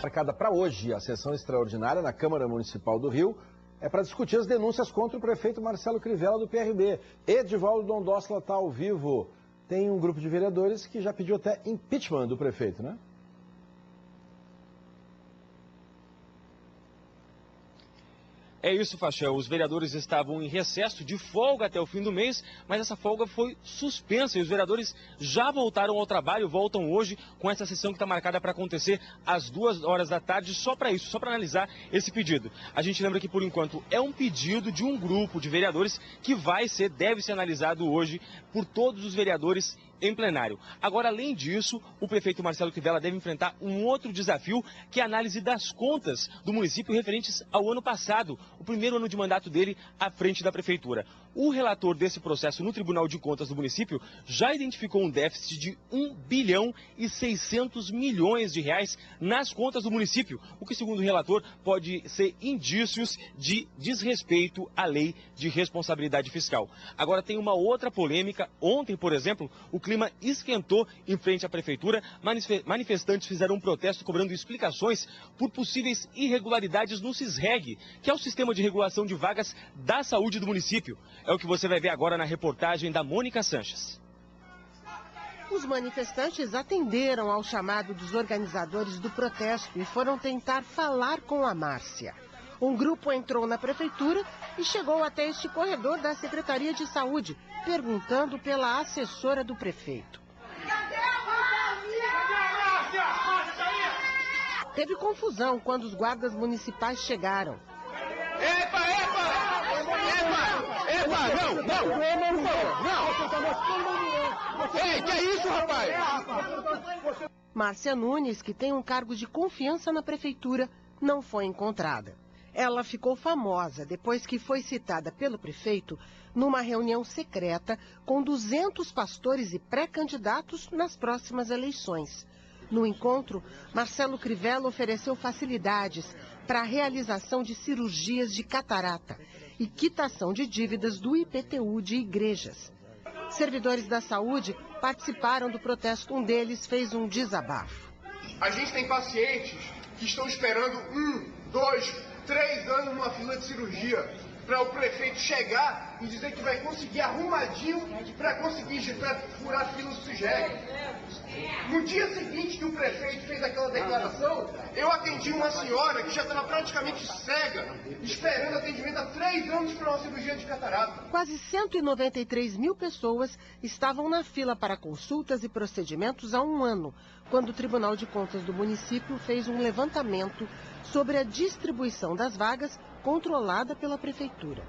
Marcada para hoje, a sessão extraordinária na Câmara Municipal do Rio é para discutir as denúncias contra o prefeito Marcelo Crivella do PRB. Edivaldo Dondossla está ao vivo. Tem um grupo de vereadores que já pediu até impeachment do prefeito, né? É isso, Fachel. Os vereadores estavam em recesso de folga até o fim do mês, mas essa folga foi suspensa e os vereadores já voltaram ao trabalho, voltam hoje com essa sessão que está marcada para acontecer às 2 horas da tarde, só para isso, só para analisar esse pedido. A gente lembra que, por enquanto, é um pedido de um grupo de vereadores que deve ser analisado hoje por todos os vereadores em plenário. Agora, além disso, o prefeito Marcelo Crivella deve enfrentar um outro desafio, que é a análise das contas do município referentes ao ano passado, o primeiro ano de mandato dele à frente da prefeitura. O relator desse processo no Tribunal de Contas do município já identificou um déficit de 1 bilhão e 600 milhões de reais nas contas do município, o que, segundo o relator, pode ser indícios de desrespeito à lei de responsabilidade fiscal. Agora, tem uma outra polêmica. Ontem, por exemplo, o clima esquentou em frente à prefeitura. Manifestantes fizeram um protesto cobrando explicações por possíveis irregularidades no SISREG, que é o Sistema de Regulação de Vagas da Saúde do município. É o que você vai ver agora na reportagem da Mônica Sanches. Os manifestantes atenderam ao chamado dos organizadores do protesto e foram tentar falar com a Márcia. Um grupo entrou na prefeitura e chegou até este corredor da Secretaria de Saúde, perguntando pela assessora do prefeito. Teve confusão quando os guardas municipais chegaram. Epa! Não! Ei, que é isso, rapaz? Márcia Nunes, que tem um cargo de confiança na prefeitura, não foi encontrada. Ela ficou famosa depois que foi citada pelo prefeito numa reunião secreta com 200 pastores e pré-candidatos nas próximas eleições. No encontro, Marcelo Crivella ofereceu facilidades para a realização de cirurgias de catarata e quitação de dívidas do IPTU de igrejas. Servidores da saúde participaram do protesto. Um deles fez um desabafo. A gente tem pacientes que estão esperando 1, 2, 3 anos numa fila de cirurgia para o prefeito chegar e dizer que vai conseguir arrumadinho para conseguir furar a fila do SISREG. No dia seguinte que o prefeito fez aquela declaração, eu atendi uma senhora que já estava praticamente cega, esperando atendimento há 3 anos para uma cirurgia de catarata. Quase 193 mil pessoas estavam na fila para consultas e procedimentos há 1 ano, quando o Tribunal de Contas do município fez um levantamento sobre a distribuição das vagas controlada pela prefeitura.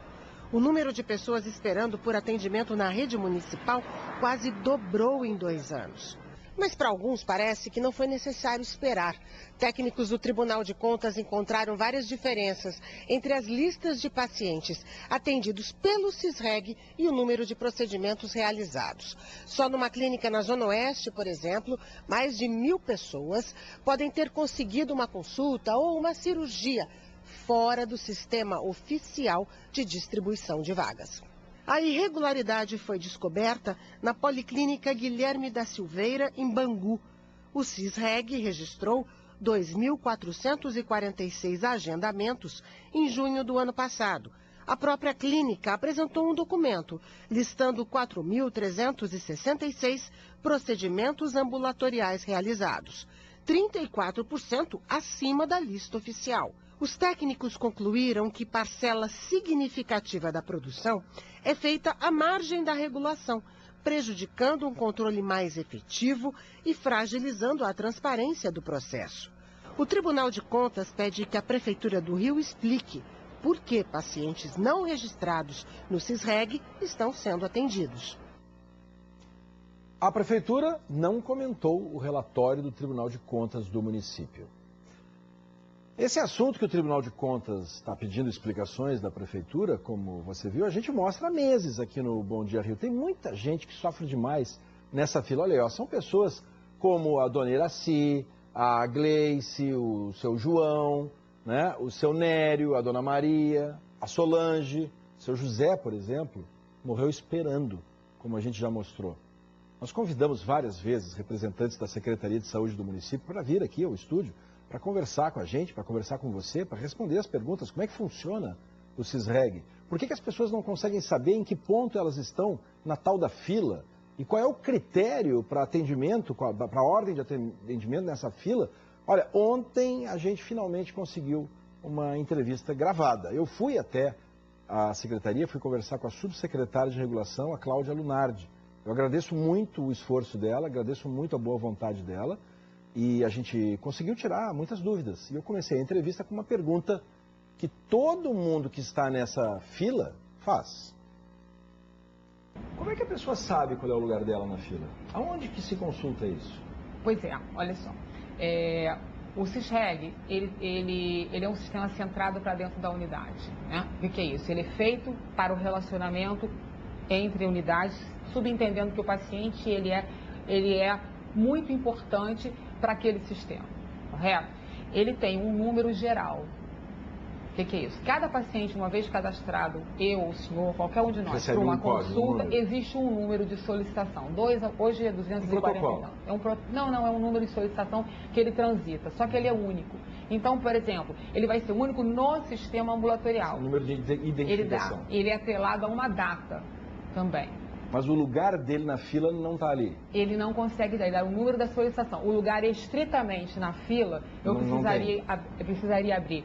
O número de pessoas esperando por atendimento na rede municipal quase dobrou em 2 anos. Mas para alguns parece que não foi necessário esperar. Técnicos do Tribunal de Contas encontraram várias diferenças entre as listas de pacientes atendidos pelo SISREG e o número de procedimentos realizados. Só numa clínica na Zona Oeste, por exemplo, mais de 1.000 pessoas podem ter conseguido uma consulta ou uma cirurgia fora do sistema oficial de distribuição de vagas. A irregularidade foi descoberta na Policlínica Guilherme da Silveira, em Bangu. O SISREG registrou 2.446 agendamentos em junho do ano passado. A própria clínica apresentou um documento listando 4.366 procedimentos ambulatoriais realizados, 34% acima da lista oficial. Os técnicos concluíram que parcela significativa da produção é feita à margem da regulação, prejudicando um controle mais efetivo e fragilizando a transparência do processo. O Tribunal de Contas pede que a Prefeitura do Rio explique por que pacientes não registrados no SISREG estão sendo atendidos. A Prefeitura não comentou o relatório do Tribunal de Contas do município. Esse assunto que o Tribunal de Contas está pedindo explicações da Prefeitura, como você viu, a gente mostra há meses aqui no Bom Dia Rio. Tem muita gente que sofre demais nessa fila. Olha aí, ó, são pessoas como a dona Iraci, a Gleice, o seu João, né, o seu Nério, a dona Maria, a Solange, o seu José, por exemplo, morreu esperando, como a gente já mostrou. Nós convidamos várias vezes representantes da Secretaria de Saúde do município para vir aqui ao estúdio, para conversar com a gente, para conversar com você, para responder as perguntas, como é que funciona o CISREG? Por que as pessoas não conseguem saber em que ponto elas estão na tal da fila? E qual é o critério para atendimento, para a ordem de atendimento nessa fila? Olha, ontem a gente finalmente conseguiu uma entrevista gravada. Eu fui até a secretaria, fui conversar com a subsecretária de regulação, a Cláudia Lunardi. Eu agradeço muito o esforço dela, agradeço muito a boa vontade dela e a gente conseguiu tirar muitas dúvidas. E eu comecei a entrevista com uma pergunta que todo mundo que está nessa fila faz. Como é que a pessoa sabe qual é o lugar dela na fila? Aonde que se consulta isso? Pois é, olha só. O CISREG, ele é um sistema centrado para dentro da unidade. Né? O que é isso? Ele é feito para o relacionamento entre unidades, subentendendo que o paciente ele é muito importante para aquele sistema, correto? Ele tem um número geral. O que é isso? Cada paciente, uma vez cadastrado, eu ou o senhor, qualquer um de nós, para uma consulta, existe um número de solicitação. Hoje é 240. Não, é um número de solicitação que ele transita, só que ele é único. Então, por exemplo, ele vai ser único no sistema ambulatorial. O número de identificação. Ele é atrelado a uma data também. Mas o lugar dele na fila não está ali. Ele não consegue dar o número da solicitação. O lugar estritamente na fila, eu precisaria abrir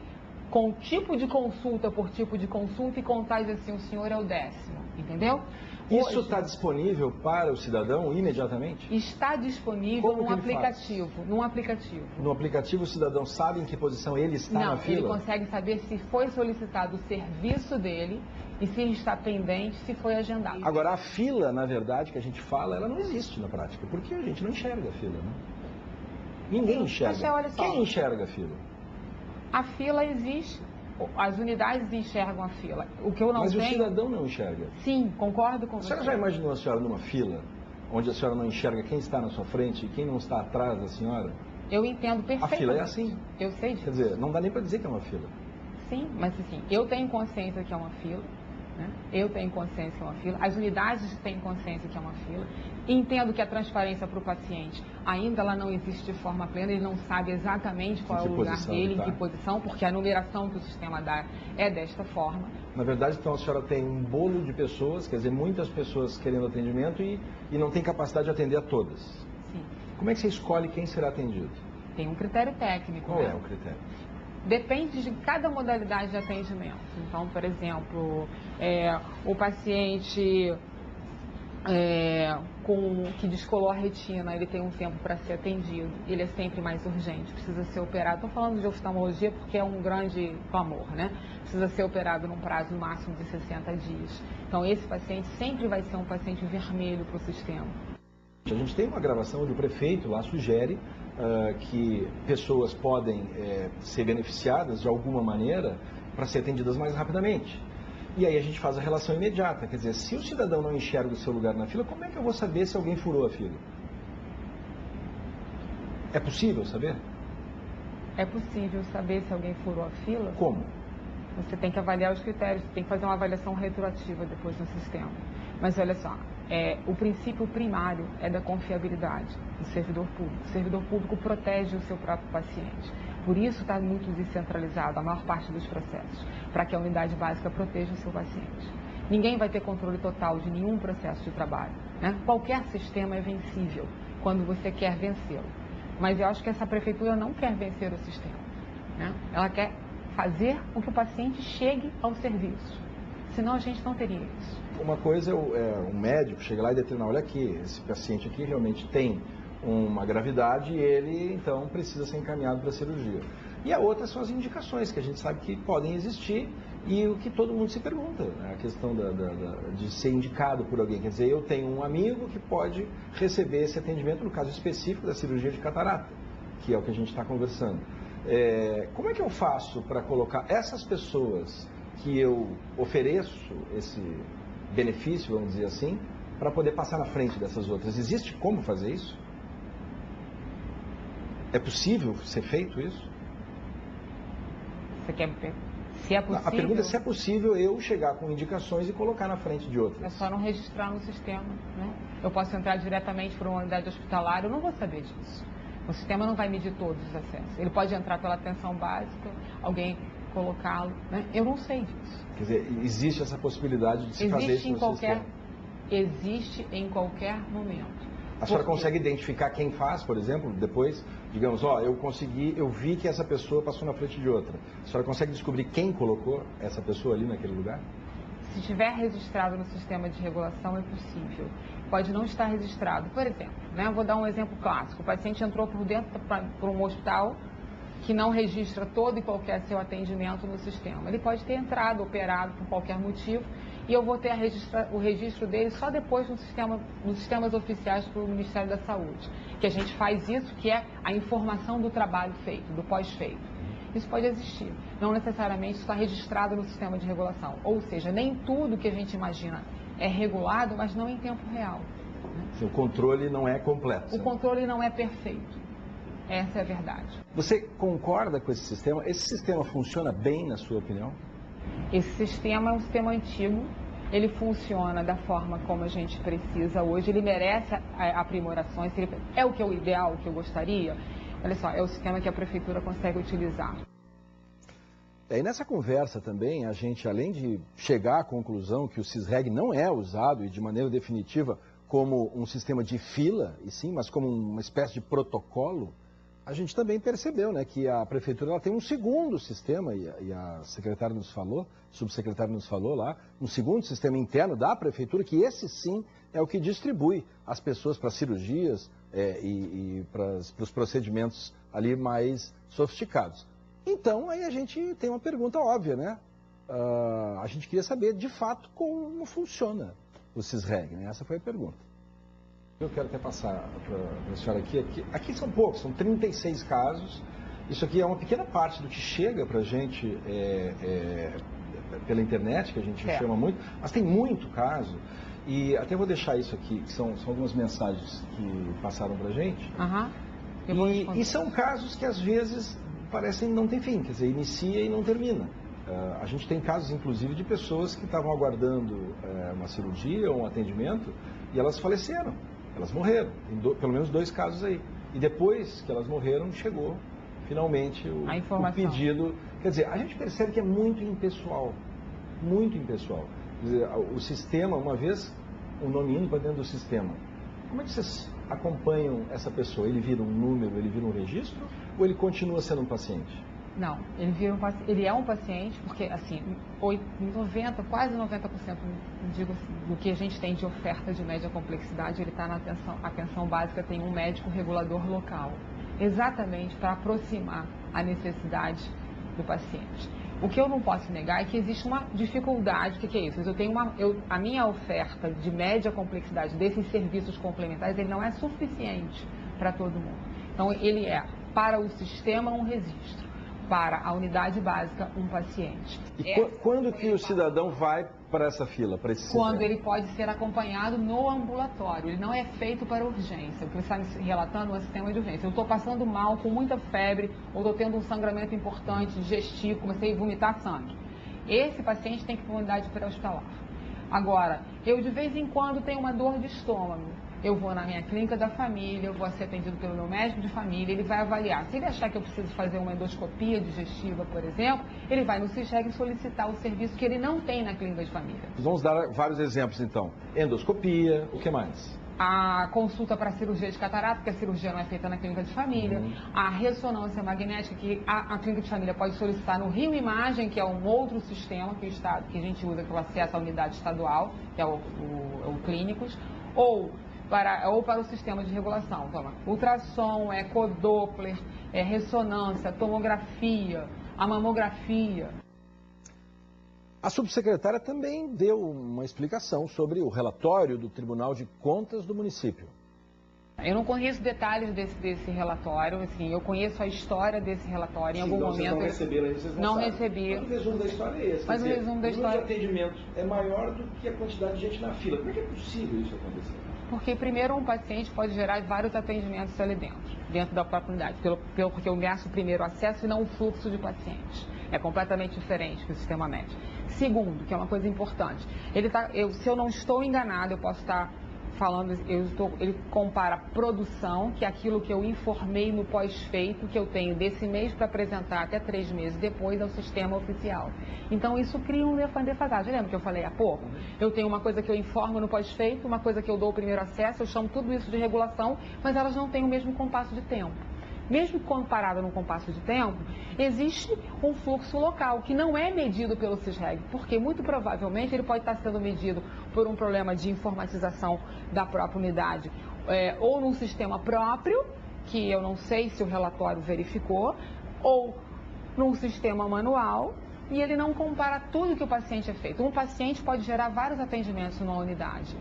com tipo de consulta por tipo de consulta e contar assim, o senhor é o 10º, entendeu? Isso está disponível para o cidadão imediatamente? Está disponível num aplicativo. No aplicativo o cidadão sabe em que posição ele está na fila? Não, ele consegue saber se foi solicitado o serviço dele e se ele está pendente, se foi agendado. Agora, a fila, na verdade, que a gente fala, ela não existe na prática, porque a gente não enxerga a fila, né? Ninguém enxerga. Olha só. Quem enxerga a fila? A fila existe, as unidades enxergam a fila. O que eu não Mas tenho... o cidadão não enxerga. Sim, concordo com você. A senhora já imaginou a senhora numa fila, onde a senhora não enxerga quem está na sua frente e quem não está atrás da senhora? Eu entendo perfeitamente. A fila é assim. Eu sei disso. Quer dizer, não dá nem para dizer que é uma fila. Sim, mas assim, eu tenho consciência que é uma fila. Né? Eu tenho consciência que é uma fila, as unidades têm consciência que é uma fila. Entendo que a transparência para o paciente ainda ela não existe de forma plena, ele não sabe exatamente qual é o lugar dele, em que posição, porque a numeração que o sistema dá é desta forma. Na verdade, então, a senhora tem um bolo de pessoas, quer dizer, muitas pessoas querendo atendimento e não tem capacidade de atender a todas. Sim. Como é que você escolhe quem será atendido? Tem um critério técnico. Qual é o critério? Depende de cada modalidade de atendimento. Então, por exemplo, o paciente que descolou a retina, ele tem um tempo para ser atendido, ele é sempre mais urgente, precisa ser operado. Estou falando de oftalmologia porque é um grande clamor, né? Precisa ser operado num prazo máximo de 60 dias. Então, esse paciente sempre vai ser um paciente vermelho para o sistema. A gente tem uma gravação onde o prefeito lá sugere que pessoas podem ser beneficiadas de alguma maneira para ser atendidas mais rapidamente. E aí a gente faz a relação imediata, quer dizer, se o cidadão não enxerga o seu lugar na fila, como é que eu vou saber se alguém furou a fila? É possível saber? É possível saber se alguém furou a fila? Como? Você tem que avaliar os critérios, tem que fazer uma avaliação retroativa depois no sistema. Mas olha só, o princípio primário é da confiabilidade do servidor público. O servidor público protege o seu próprio paciente. Por isso está muito descentralizado a maior parte dos processos, para que a unidade básica proteja o seu paciente. Ninguém vai ter controle total de nenhum processo de trabalho. Né? Qualquer sistema é vencível quando você quer vencê-lo. Mas eu acho que essa prefeitura não quer vencer o sistema. Né? Ela quer fazer com que o paciente chegue ao serviço. Senão a gente não teria isso. Uma coisa é um médico chegar lá e determinar, olha aqui, esse paciente aqui realmente tem uma gravidade e ele, então, precisa ser encaminhado para a cirurgia. E a outra são as indicações, que a gente sabe que podem existir e o que todo mundo se pergunta, né? A questão de ser indicado por alguém. Quer dizer, eu tenho um amigo que pode receber esse atendimento no caso específico da cirurgia de catarata, que é o que a gente está conversando. Como é que eu faço para colocar essas pessoas que eu ofereço esse benefício, vamos dizer assim, para poder passar na frente dessas outras? Existe como fazer isso? É possível ser feito isso? Você quer se é possível? A pergunta é se é possível eu chegar com indicações e colocar na frente de outras. É só não registrar no sistema, né? Eu posso entrar diretamente para uma unidade hospitalar, eu não vou saber disso. O sistema não vai medir todos os acessos. Ele pode entrar pela atenção básica, alguém colocá-lo, né? Eu não sei disso. Quer dizer, existe essa possibilidade de se fazer isso no sistema? Existe em qualquer momento. A senhora consegue identificar quem faz, por exemplo, depois, digamos, eu vi que essa pessoa passou na frente de outra. A senhora consegue descobrir quem colocou essa pessoa ali naquele lugar? Se estiver registrado no sistema de regulação, é possível. Pode não estar registrado. Por exemplo, né, vou dar um exemplo clássico. O paciente entrou por dentro para um hospital que não registra todo e qualquer seu atendimento no sistema. Ele pode ter entrado, operado por qualquer motivo, e eu vou ter o registro dele só depois nos sistemas oficiais para o Ministério da Saúde. Que a gente faz isso, que é a informação do trabalho feito, do pós-feito. Isso pode existir. Não necessariamente está registrado no sistema de regulação. Ou seja, nem tudo que a gente imagina é regulado, mas não em tempo real. O controle não é completo. O controle não é perfeito. Essa é a verdade. Você concorda com esse sistema? Esse sistema funciona bem, na sua opinião? Esse sistema é um sistema antigo. Ele funciona da forma como a gente precisa hoje. Ele merece aprimorações. É o que é o ideal, o que eu gostaria? Olha só, é o sistema que a prefeitura consegue utilizar. E nessa conversa também, a gente, além de chegar à conclusão que o SISREG não é usado e de maneira definitiva como um sistema de fila, e sim, mas como uma espécie de protocolo, a gente também percebeu, né, que a prefeitura ela tem um segundo sistema, e a secretária nos falou, a subsecretária nos falou lá, um segundo sistema interno da prefeitura, que esse sim é o que distribui as pessoas para cirurgias e para os procedimentos ali mais sofisticados. Então, aí a gente tem uma pergunta óbvia, né? A gente queria saber, de fato, como funciona o SISREG, né? Essa foi a pergunta. Eu quero até passar para a senhora aqui. Aqui são poucos, são 36 casos. Isso aqui é uma pequena parte do que chega para a gente pela internet, que a gente chama muito, mas tem muito caso. E até vou deixar isso aqui, que são algumas mensagens que passaram para a gente. E são casos que às vezes parecem não ter fim, quer dizer, inicia e não termina. A gente tem casos, inclusive, de pessoas que estavam aguardando uma cirurgia ou um atendimento e elas faleceram, elas morreram. Tem pelo menos 2 casos aí. E depois que elas morreram, chegou finalmente o pedido. Quer dizer, a gente percebe que é muito impessoal, muito impessoal. Quer dizer, o sistema, uma vez o nome indo para dentro do sistema, como é que vocês acompanham essa pessoa? Ele vira um número, ele vira um registro ou ele continua sendo um paciente? Não, ele é um paciente, porque assim, quase 90% digo, do que a gente tem de oferta de média complexidade, ele está na atenção básica, tem um médico regulador local, exatamente para aproximar a necessidade do paciente. O que eu não posso negar é que existe uma dificuldade. O que é isso? A minha oferta de média complexidade desses serviços complementares, ele não é suficiente para todo mundo. Então, ele é, para o sistema, um registro, para a unidade básica, um paciente. E quando que o cidadão vai para essa fila, para esse sistema? Quando ele pode ser acompanhado no ambulatório. Ele não é feito para urgência. O que ele está me relatando é um sistema de urgência. Eu estou passando mal, com muita febre, ou estou tendo um sangramento importante, digestivo, comecei a vomitar sangue. Esse paciente tem que ir para uma unidade pré-hospitalar. Agora, eu de vez em quando tenho uma dor de estômago. Eu vou na minha clínica da família, eu vou ser atendido pelo meu médico de família, ele vai avaliar. Se ele achar que eu preciso fazer uma endoscopia digestiva, por exemplo, ele vai no SISREG solicitar o serviço que ele não tem na clínica de família. Vamos dar vários exemplos, então. Endoscopia, o que mais? A consulta para cirurgia de catarata, porque a cirurgia não é feita na clínica de família. A ressonância magnética, que a clínica de família pode solicitar no Rio Imagem, que é um outro sistema que a gente usa para o acesso à unidade estadual, que é o Clínicos, ou para o sistema de regulação. Então, ultrassom, ecodoppler, ressonância, tomografia, a mamografia. A subsecretária também deu uma explicação sobre o relatório do Tribunal de Contas do município. Eu não conheço detalhes desse relatório, assim, eu conheço a história desse relatório. Em algum momento. Não receberam aí, vocês não recebi. Mas o resumo da história é esse. Mas o resumo da história. O número de atendimentos é maior do que a quantidade de gente na fila. Como é que é possível isso acontecer? Porque, primeiro, um paciente pode gerar vários atendimentos ali dentro da própria unidade, porque eu gasto primeiro o acesso e não o fluxo de pacientes. É completamente diferente do sistema médico. Segundo, que é uma coisa importante, se eu não estou enganado, eu posso estar falando, ele compara produção, que é aquilo que eu informei no pós-feito, que eu tenho desse mês para apresentar até 3 meses depois ao sistema oficial. Então isso cria uma defasagem. Lembra que eu falei há pouco? Eu tenho uma coisa que eu informo no pós-feito, uma coisa que eu dou o primeiro acesso, eu chamo tudo isso de regulação, mas elas não têm o mesmo compasso de tempo. Mesmo comparado num compasso de tempo, existe um fluxo local que não é medido pelo CISREG, porque muito provavelmente ele pode estar sendo medido por um problema de informatização da própria unidade, ou num sistema próprio, que eu não sei se o relatório verificou, ou num sistema manual, e ele não compara tudo que o paciente é feito. Um paciente pode gerar vários atendimentos numa unidade.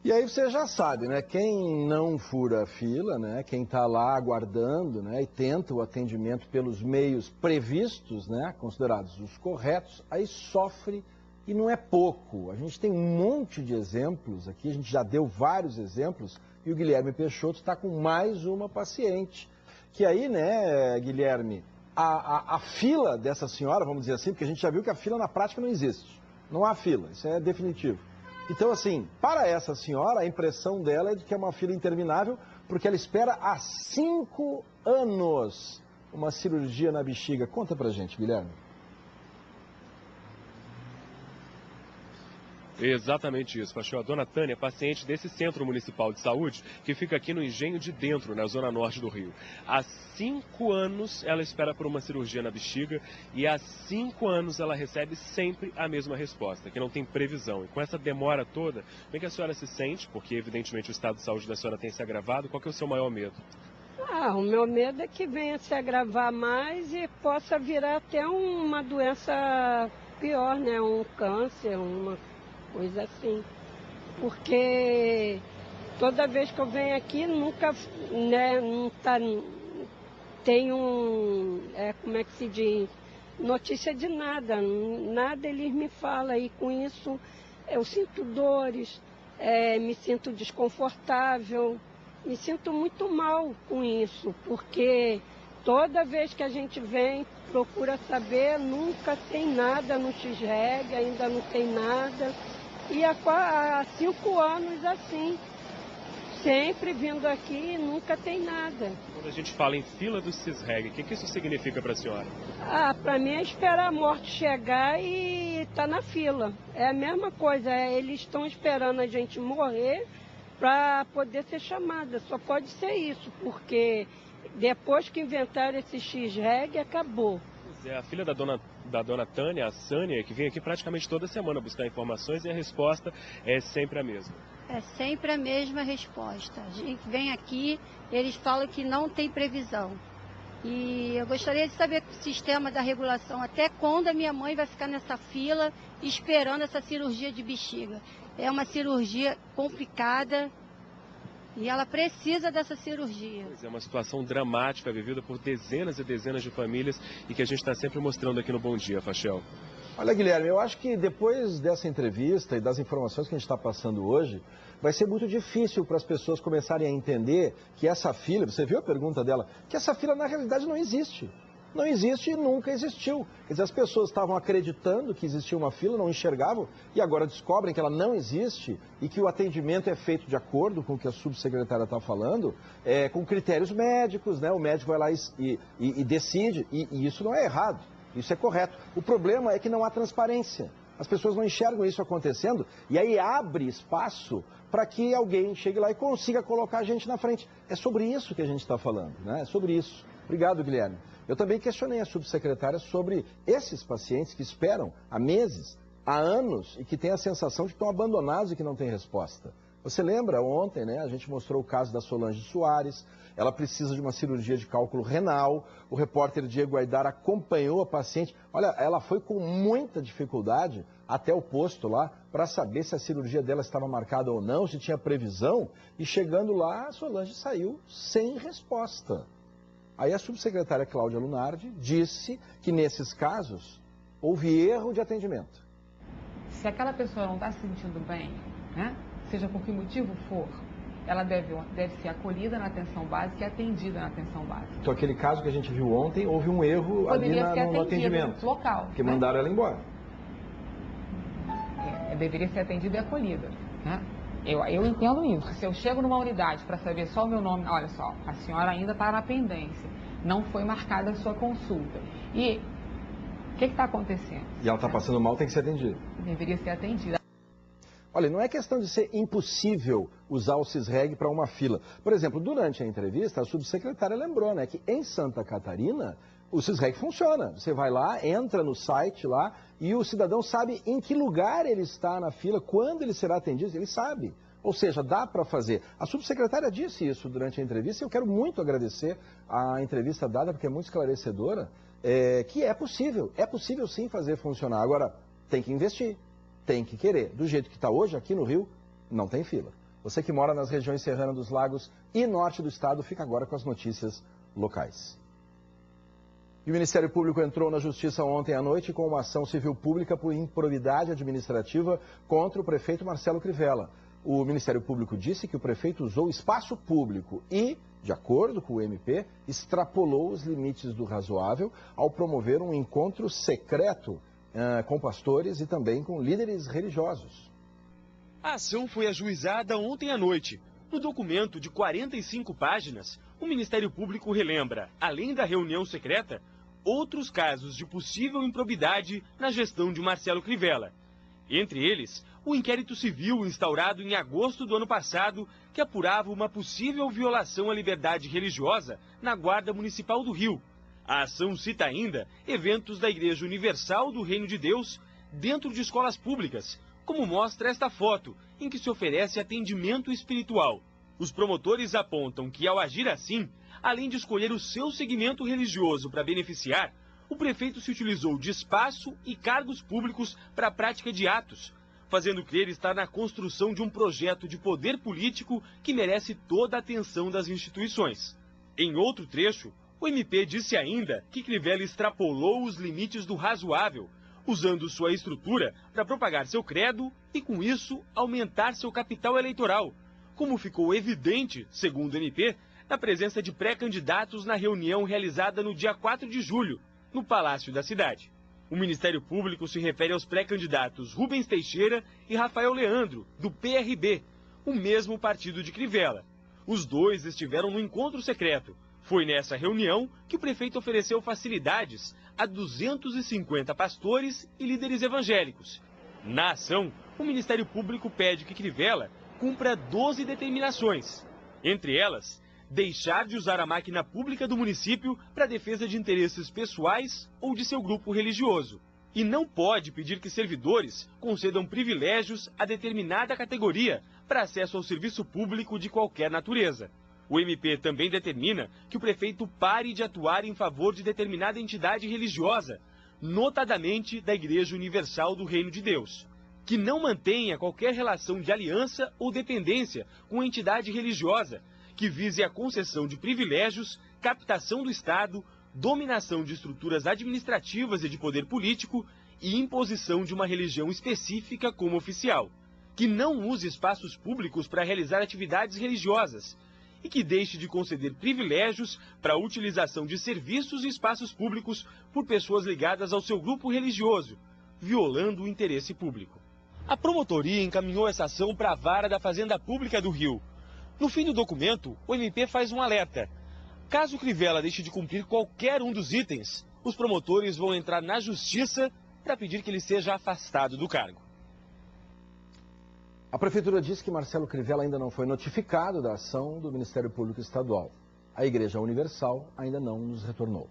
E aí você já sabe, né? Quem não fura a fila, né? Quem está lá aguardando, né? E tenta o atendimento pelos meios previstos, né? Considerados os corretos, aí sofre e não é pouco. A gente tem um monte de exemplos aqui, a gente já deu vários exemplos e o Guilherme Peixoto está com mais uma paciente. Que aí, né, Guilherme, a fila dessa senhora, vamos dizer assim, porque a gente já viu que a fila na prática não existe. Não há fila, isso é definitivo. Então, assim, para essa senhora, a impressão dela é de que é uma fila interminável, porque ela espera há 5 anos uma cirurgia na bexiga. Conta pra gente, Guilherme. Exatamente isso, Paixão. A dona Tânia é paciente desse Centro Municipal de Saúde, que fica aqui no Engenho de Dentro, na zona norte do Rio. Há 5 anos ela espera por uma cirurgia na bexiga e há 5 anos ela recebe sempre a mesma resposta, que não tem previsão. E com essa demora toda, como é que a senhora se sente? Porque evidentemente o estado de saúde da senhora tem se agravado. Qual que é o seu maior medo? O meu medo é que venha se agravar mais e possa virar até uma doença pior, né? Um câncer, uma coisa assim, porque toda vez que eu venho aqui nunca, né, tem como é que se diz, notícia de nada, nada eles me falam, e com isso eu sinto dores, me sinto desconfortável, me sinto muito mal com isso, porque toda vez que a gente vem, procura saber, nunca tem nada no XREG, ainda não tem nada. E há 5 anos assim, sempre vindo aqui e nunca tem nada. Quando a gente fala em fila do CISREG, o que isso significa para a senhora? Para mim é esperar a morte chegar e estar na fila. É a mesma coisa, eles estão esperando a gente morrer para poder ser chamada. Só pode ser isso, porque depois que inventaram esse XREG, acabou. A filha da dona Tânia, a Sânia, que vem aqui praticamente toda semana buscar informações, e a resposta é sempre a mesma. É sempre a mesma resposta. A gente vem aqui, eles falam que não tem previsão. E eu gostaria de saber o sistema da regulação, até quando a minha mãe vai ficar nessa fila esperando essa cirurgia de bexiga. É uma cirurgia complicada. E ela precisa dessa cirurgia. Pois é, uma situação dramática vivida por dezenas e dezenas de famílias e que a gente está sempre mostrando aqui no Bom Dia, Fachel. Olha, Guilherme, eu acho que depois dessa entrevista e das informações que a gente está passando hoje, vai ser muito difícil para as pessoas começarem a entender que essa fila, você viu a pergunta dela, que essa fila na realidade não existe. Não existe e nunca existiu. Quer dizer, as pessoas estavam acreditando que existia uma fila, não enxergavam, e agora descobrem que ela não existe e que o atendimento é feito de acordo com o que a subsecretária está falando, com critérios médicos, né? O médico vai lá e decide, e isso não é errado, isso é correto. O problema é que não há transparência. As pessoas não enxergam isso acontecendo, e aí abre espaço para que alguém chegue lá e consiga colocar a gente na frente. É sobre isso que a gente está falando, né? É sobre isso. Obrigado, Guilherme. Eu também questionei a subsecretária sobre esses pacientes que esperam há meses, há anos, e que têm a sensação de que estão abandonados e que não têm resposta. Você lembra ontem, né? A gente mostrou o caso da Solange Soares, ela precisa de uma cirurgia de cálculo renal, o repórter Diego Aidar acompanhou a paciente. Olha, ela foi com muita dificuldade até o posto lá para saber se a cirurgia dela estava marcada ou não, se tinha previsão, e chegando lá, a Solange saiu sem resposta. Aí a subsecretária Cláudia Lunardi disse que nesses casos houve erro de atendimento. Se aquela pessoa não está se sentindo bem, né, seja por que motivo for, ela deve ser acolhida na atenção básica e atendida na atenção básica. Então aquele caso que a gente viu ontem, houve um erro ali no atendimento. Local. Porque mandaram ela embora. deveria ser atendida e acolhida, né? Eu entendo isso. Se eu chego numa unidade para saber só o meu nome, olha só, a senhora ainda está na pendência, não foi marcada a sua consulta. E o que está acontecendo? E ela está passando mal, tem que ser atendida. Deveria ser atendida. Olha, não é questão de ser impossível usar o Sisreg para uma fila. Por exemplo, durante a entrevista, a subsecretária lembrou, né, que em Santa Catarina o Sisreg funciona. Você vai lá, entra no site lá e o cidadão sabe em que lugar ele está na fila, quando ele será atendido, ele sabe. Ou seja, dá para fazer. A subsecretária disse isso durante a entrevista e eu quero muito agradecer a entrevista dada, porque é muito esclarecedora, que é possível sim fazer funcionar. Agora, tem que investir. Tem que querer. Do jeito que está hoje, aqui no Rio, não tem fila. Você que mora nas regiões serranas dos lagos e norte do estado, fica agora com as notícias locais. E o Ministério Público entrou na Justiça ontem à noite com uma ação civil pública por improbidade administrativa contra o prefeito Marcelo Crivella. O Ministério Público disse que o prefeito usou espaço público e, de acordo com o MP, extrapolou os limites do razoável ao promover um encontro secreto com pastores e também com líderes religiosos. A ação foi ajuizada ontem à noite. No documento de 45 páginas, o Ministério Público relembra, além da reunião secreta, outros casos de possível improbidade na gestão de Marcelo Crivella. Entre eles, o inquérito civil instaurado em agosto do ano passado, que apurava uma possível violação à liberdade religiosa na Guarda Municipal do Rio. A ação cita ainda eventos da Igreja Universal do Reino de Deus dentro de escolas públicas, como mostra esta foto, em que se oferece atendimento espiritual. Os promotores apontam que, ao agir assim, além de escolher o seu segmento religioso para beneficiar, o prefeito se utilizou de espaço e cargos públicos para a prática de atos, fazendo crer estar na construção de um projeto de poder político que merece toda a atenção das instituições. Em outro trecho, o MP disse ainda que Crivella extrapolou os limites do razoável, usando sua estrutura para propagar seu credo e, com isso, aumentar seu capital eleitoral, como ficou evidente, segundo o MP, na presença de pré-candidatos na reunião realizada no dia 4 de julho, no Palácio da Cidade. O Ministério Público se refere aos pré-candidatos Rubens Teixeira e Rafael Leandro, do PRB, o mesmo partido de Crivella. Os dois estiveram no encontro secreto. Foi nessa reunião que o prefeito ofereceu facilidades a 250 pastores e líderes evangélicos. Na ação, o Ministério Público pede que Crivella cumpra 12 determinações. Entre elas, deixar de usar a máquina pública do município para defesa de interesses pessoais ou de seu grupo religioso. E não pode pedir que servidores concedam privilégios a determinada categoria para acesso ao serviço público de qualquer natureza. O MP também determina que o prefeito pare de atuar em favor de determinada entidade religiosa, notadamente da Igreja Universal do Reino de Deus, que não mantenha qualquer relação de aliança ou dependência com a entidade religiosa, que vise a concessão de privilégios, captação do Estado, dominação de estruturas administrativas e de poder político e imposição de uma religião específica como oficial, que não use espaços públicos para realizar atividades religiosas, e que deixe de conceder privilégios para a utilização de serviços e espaços públicos por pessoas ligadas ao seu grupo religioso, violando o interesse público. A promotoria encaminhou essa ação para a Vara da Fazenda Pública do Rio. No fim do documento, o MP faz um alerta. Caso Crivella deixe de cumprir qualquer um dos itens, os promotores vão entrar na Justiça para pedir que ele seja afastado do cargo. A Prefeitura disse que Marcelo Crivella ainda não foi notificado da ação do Ministério Público Estadual. A Igreja Universal ainda não nos retornou.